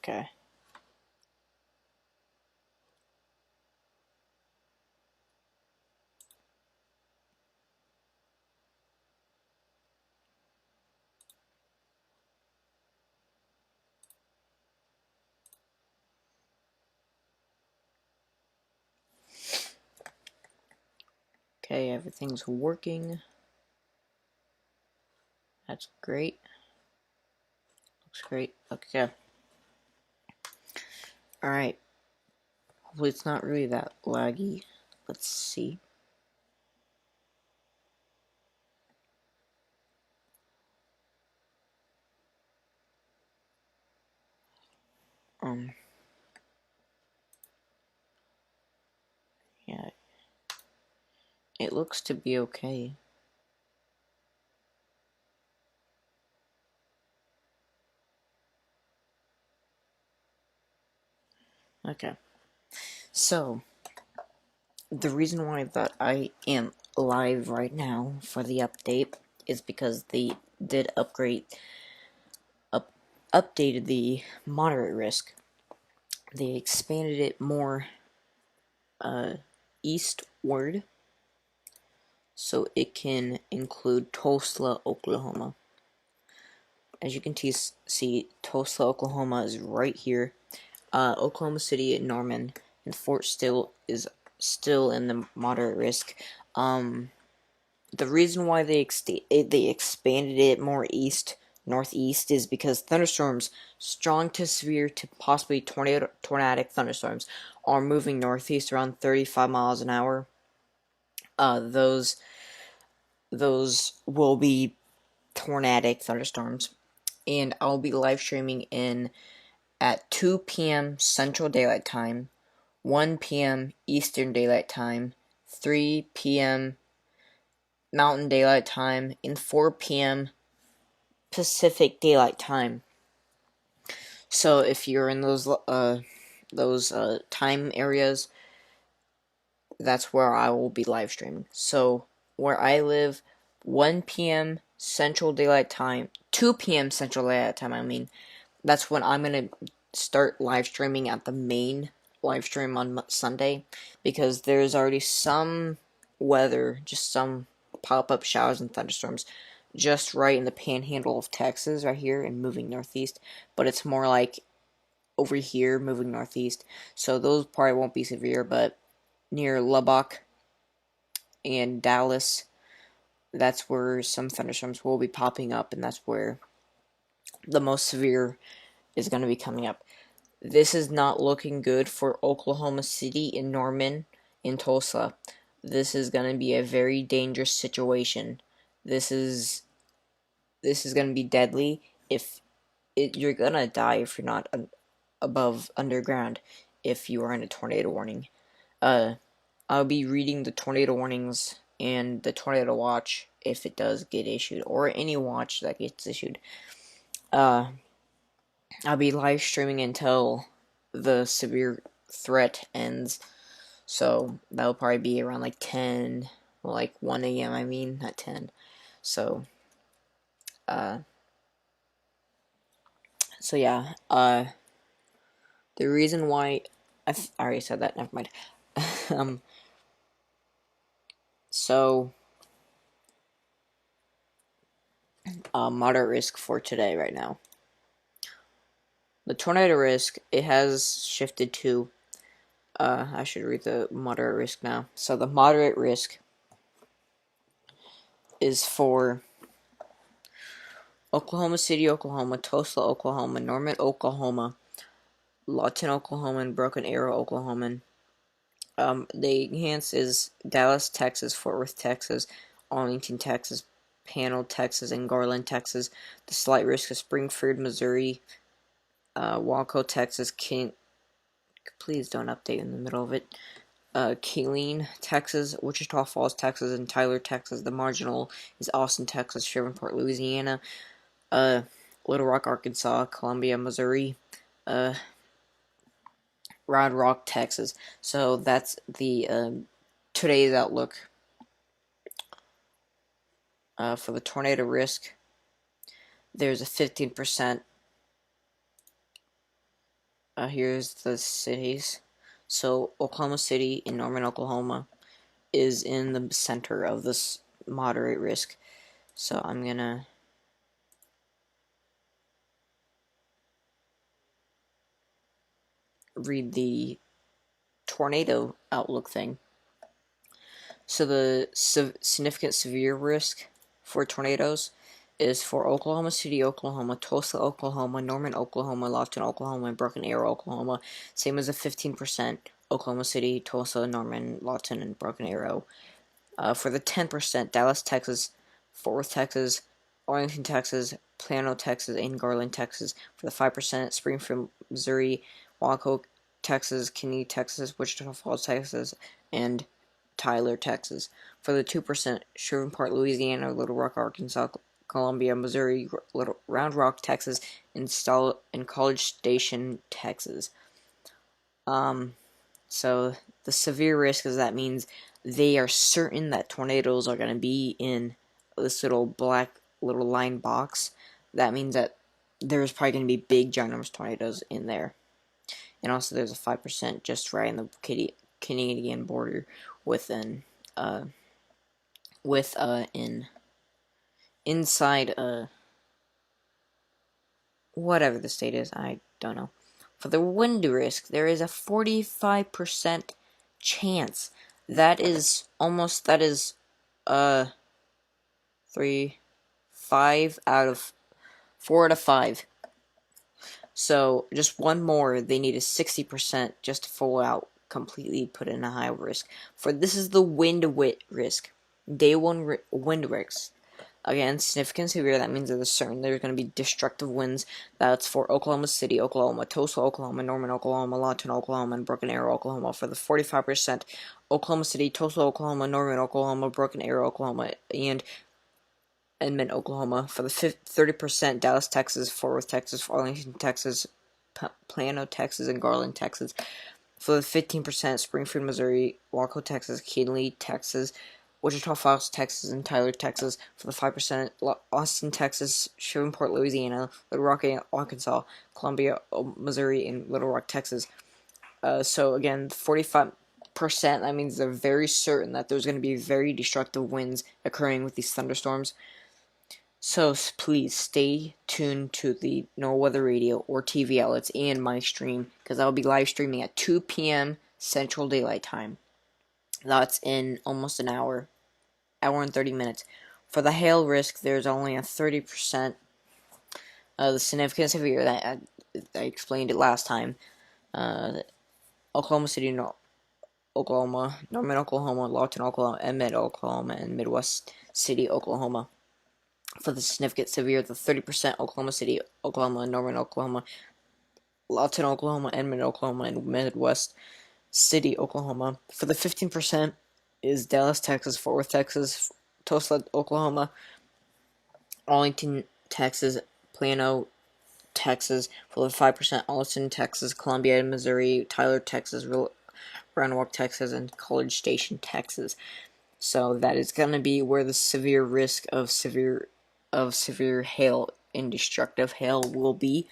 Okay. Okay, everything's working. That's great. Looks great. Okay. Alright. Hopefully it's not really that laggy. Let's see. Um, yeah. It looks to be okay. Okay. So, the reason why that I am live right now for the update is because they did updated the moderate risk. They expanded it more eastward, so it can include Tulsa, Oklahoma. As you can see, Tulsa, Oklahoma is right here. Oklahoma City, Norman, and Fort Still is still in the moderate risk. The reason why they expanded it more northeast is because thunderstorms, strong to severe to possibly tornadic thunderstorms, are moving northeast around 35 miles an hour. Those will be tornadic thunderstorms, and I'll be live streaming in at 2 p.m. Central Daylight Time, 1 p.m. Eastern Daylight Time, 3 p.m. Mountain Daylight Time, and 4 p.m. Pacific Daylight Time. So if you're in those time areas, that's where I will be live streaming. So where I live, 1 p.m. Central Daylight Time, 2 p.m. Central Daylight Time, I mean, that's when I'm going to start live streaming at the main live stream on Sunday, because there's already some weather, just some pop-up showers and thunderstorms just right in the panhandle of Texas right here and moving northeast, but it's more like over here moving northeast, so those probably won't be severe, but near Lubbock and Dallas, that's where some thunderstorms will be popping up, and that's where the most severe is going to be coming up. This is not looking good for Oklahoma City and Norman and Tulsa. This is going to be a very dangerous situation. This is going to be deadly. If you're going to die if you're not above underground if you are in a tornado warning. I'll be reading the tornado warnings and the tornado watch if it does get issued, or any watch that gets issued. I'll be live streaming until the severe threat ends. So that'll probably be around like 10, well, like 1 a.m. I mean, not 10. So, uh, yeah. The reason why I already said that. Never mind. um. So, moderate risk for today right now. The tornado risk, it has shifted to, I should read the moderate risk now. So the moderate risk is for Oklahoma City, Oklahoma, Tulsa, Oklahoma, Norman, Oklahoma, Lawton, Oklahoma, and Broken Arrow, Oklahoma. The enhanced is Dallas, Texas, Fort Worth, Texas, Arlington, Texas, Panel, Texas, and Garland, Texas. The slight risk is Springfield, Missouri, Waco, Texas, please don't update in the middle of it. Killeen, Texas, Wichita Falls, Texas, and Tyler, Texas. The marginal is Austin, Texas, Shreveport, Louisiana, Little Rock, Arkansas, Columbia, Missouri, Round Rock, Texas. So that's the today's outlook for the tornado risk. There's a 15% Here's the cities. So Oklahoma City in Norman, Oklahoma is in the center of this moderate risk. So I'm gonna read the tornado outlook thing. So the significant severe risk for tornadoes is for Oklahoma City, Oklahoma, Tulsa, Oklahoma, Norman, Oklahoma, Lofton, Oklahoma, and Broken Arrow, Oklahoma. Same as the 15% Oklahoma City, Tulsa, Norman, Lofton, and Broken Arrow. For the 10%, Dallas, Texas, Fort Worth, Texas, Arlington, Texas, Plano, Texas, and Garland, Texas. For the 5%, Springfield, Missouri, Waco, Texas, Kinney, Texas, Wichita Falls, Texas, and Tyler, Texas. For the 2%, Shreveport, Louisiana, Little Rock, Arkansas, Columbia, Missouri, Round Rock, Texas, and College Station, Texas. So the severe risk is that means they are certain that tornadoes are going to be in this little black little line box. That means that there's probably going to be big ginormous tornadoes in there. And also there's a 5% just right in the Canadian border within inside whatever the state is, I don't know. For the wind risk, there is a 45% chance. That is 5 out of 4 out of 5. So just one more, they need a 60% just to full out completely put in a high risk. For this is the wind risk. Day 1 wind risk. Again, significant severe, that means there's going to be destructive winds. That's for Oklahoma City, Oklahoma, Tulsa, Oklahoma, Norman, Oklahoma, Lawton, Oklahoma, and Broken Arrow, Oklahoma. For the 45%, Oklahoma City, Tulsa, Oklahoma, Norman, Oklahoma, Broken Arrow, Oklahoma, and Edmond, Oklahoma. For the 30%, Dallas, Texas, Fort Worth, Texas, Arlington, Texas, Plano, Texas, and Garland, Texas. For the 15%, Springfield, Missouri, Waco, Texas, Kinley, Texas, Wichita Falls, Texas, and Tyler, Texas. For the 5%, Austin, Texas, Shreveport, Louisiana, Little Rock, Arkansas, Columbia, Missouri, and Little Rock, Texas. So again, 45%, that means they're very certain that there's going to be very destructive winds occurring with these thunderstorms. So please stay tuned to the No Weather Radio or TV outlets and my stream, because I'll be live streaming at 2 p.m. Central Daylight Time. That's in almost an hour and 30 minutes. For the hail risk, there's only a 30%. The significant severe, that I explained it last time. Oklahoma City, Oklahoma, Norman, Oklahoma, Lawton, Oklahoma, Emmett, Oklahoma, and Midwest City, Oklahoma. For the significant severe, the 30%, Oklahoma City, Oklahoma, Norman, Oklahoma, Lawton, Oklahoma, Edmond, Oklahoma, and Midwest City, Oklahoma. For the 15% is Dallas, Texas, Fort Worth, Texas, Tulsa, Oklahoma, Arlington, Texas, Plano, Texas. For the 5%, Austin, Texas, Columbia, Missouri, Tyler, Texas, Round Rock, Texas, and College Station, Texas. So that is going to be where the severe risk of severe hail and destructive hail will be.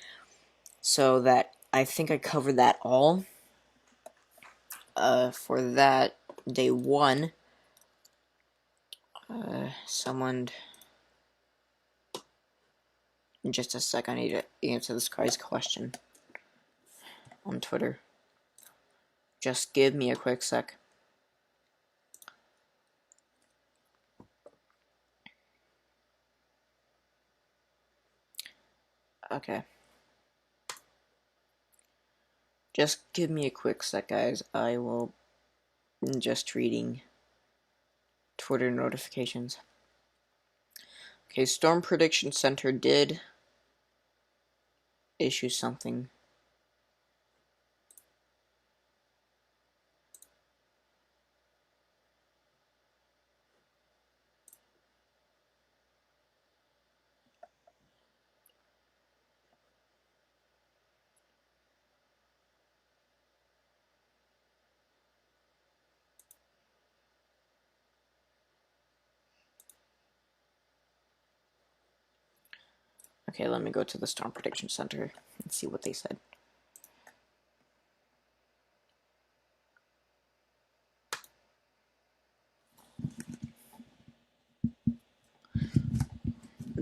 So that I think I covered that all. For that, day 1, someone, in just a sec, I need to answer this guy's question on Twitter. Just give me a quick sec. Okay. Just give me a quick sec, guys. I will just reading Twitter notifications. Okay, Storm Prediction Center did issue something. Okay, let me go to the Storm Prediction Center and see what they said.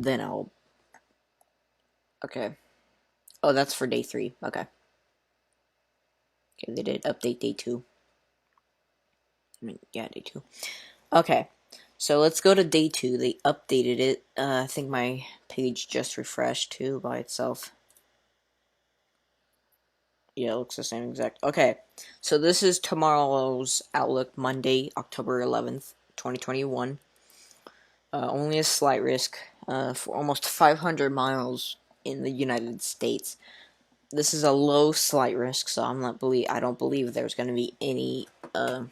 then I'll... Okay. Oh, that's for day 3. Okay. Okay, they did update day 2. Yeah, day 2. Okay. So let's go to day 2. They updated it. I think my page just refreshed too by itself. Yeah, it looks the same exact. Okay. So this is tomorrow's Outlook, Monday, October 11th, 2021. Only a slight risk for almost 500 miles in the United States. This is a low slight risk, so I don't believe there's going to be any uh,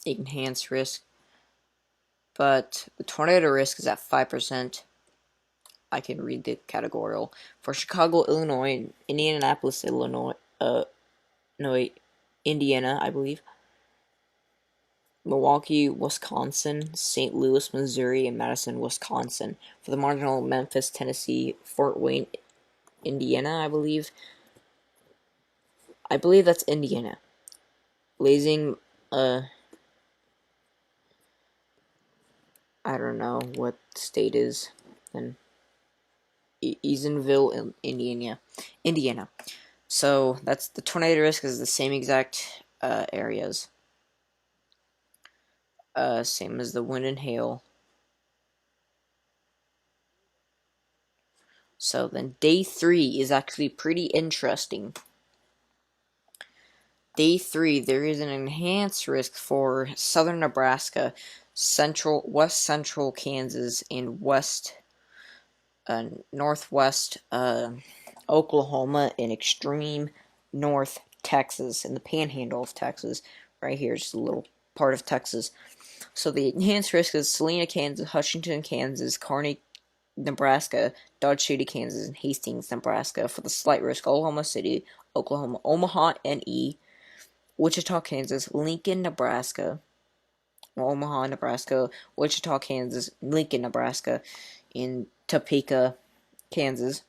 enhanced risk. But the tornado risk is at 5%. I can read the categorical. For Chicago, Illinois, Indianapolis, Illinois, no, Indiana, I believe. Milwaukee, Wisconsin, St. Louis, Missouri, and Madison, Wisconsin. For the marginal, Memphis, Tennessee, Fort Wayne, Indiana, I believe. I believe that's Indiana. Lansing, I don't know what state is. And Eatonville, Indiana. So that's the tornado risk is the same exact areas. Same as the wind and hail. So then day 3 is actually pretty interesting. Day 3, there is an enhanced risk for southern Nebraska, west central Kansas, and northwest Oklahoma, and extreme north Texas, and the panhandle of Texas. Right here, just a little part of Texas. So the enhanced risk is Salina, Kansas, Hutchinson, Kansas, Kearney, Nebraska, Dodge City, Kansas, and Hastings, Nebraska. For the slight risk, Oklahoma City, Oklahoma, Omaha, NE, Wichita, Kansas, Lincoln, Nebraska, Omaha, Nebraska, Wichita, Kansas, Lincoln, Nebraska, in Topeka, Kansas.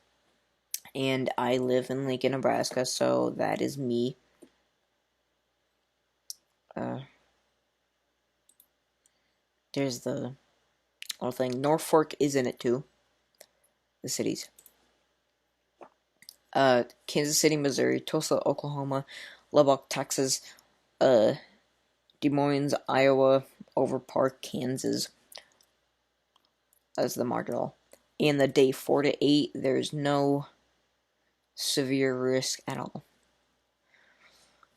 And I live in Lincoln, Nebraska, so that is me. There's the little thing. Norfolk is in it too. The cities. Kansas City, Missouri, Tulsa, Oklahoma, Lubbock, Texas, Des Moines, Iowa, Overpark, Kansas as the marginal. And the day 4 to 8, there's no severe risk at all.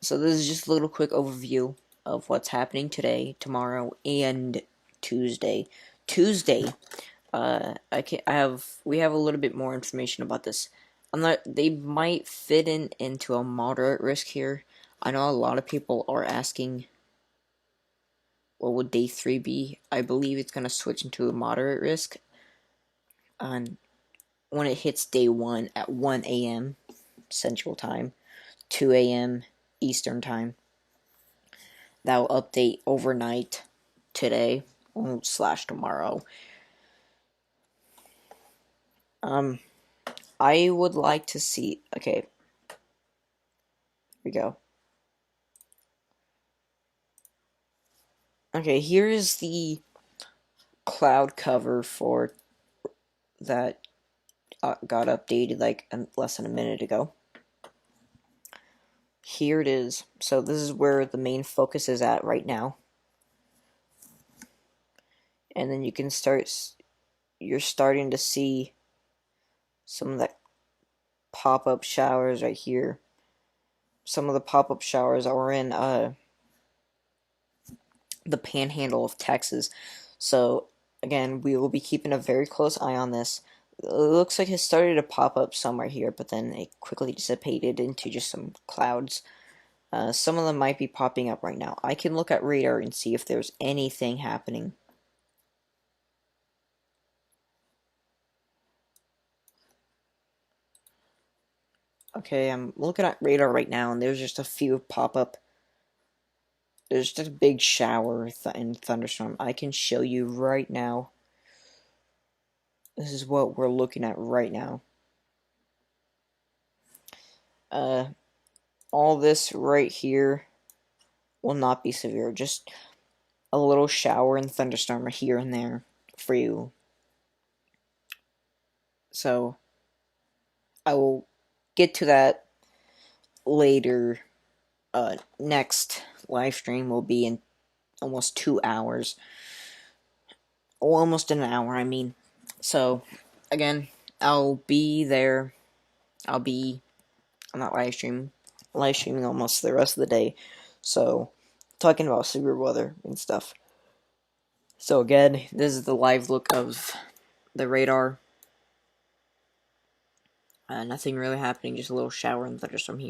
So this is just a little quick overview of what's happening today, tomorrow, and Tuesday. Tuesday, we have a little bit more information about this. They might fit into a moderate risk here. I know a lot of people are asking, what would day 3 be? I believe it's going to switch into a moderate risk when it hits day 1 at 1 a.m. Central Time, 2 a.m. Eastern Time. That will update overnight today / tomorrow. I would like to see. Okay, here we go. Okay, here is the cloud cover for that got updated like less than a minute ago. Here it is. So this is where the main focus is at right now. And then you can you're starting to see some of that pop-up showers right here. Some of the pop-up showers are in the panhandle of Texas. So again, we will be keeping a very close eye on this. It looks like it started to pop up somewhere here, but then it quickly dissipated into just some clouds. Some of them might be popping up right now. I can look at radar and see if there's anything happening. Okay, I'm looking at radar right now, and there's just a few pop-up. There's just a big shower and thunderstorm. I can show you right now. This is what we're looking at right now. All this right here will not be severe. Just a little shower and thunderstorm here and there for you. So I will get to that later. Next live stream will be in almost 2 hours. Or almost an hour, I mean. So, again, I'll be there. I'll be on that live streaming almost the rest of the day. So, talking about severe weather and stuff. So again, this is the live look of the radar. Nothing really happening, just a little shower and thunderstorm here.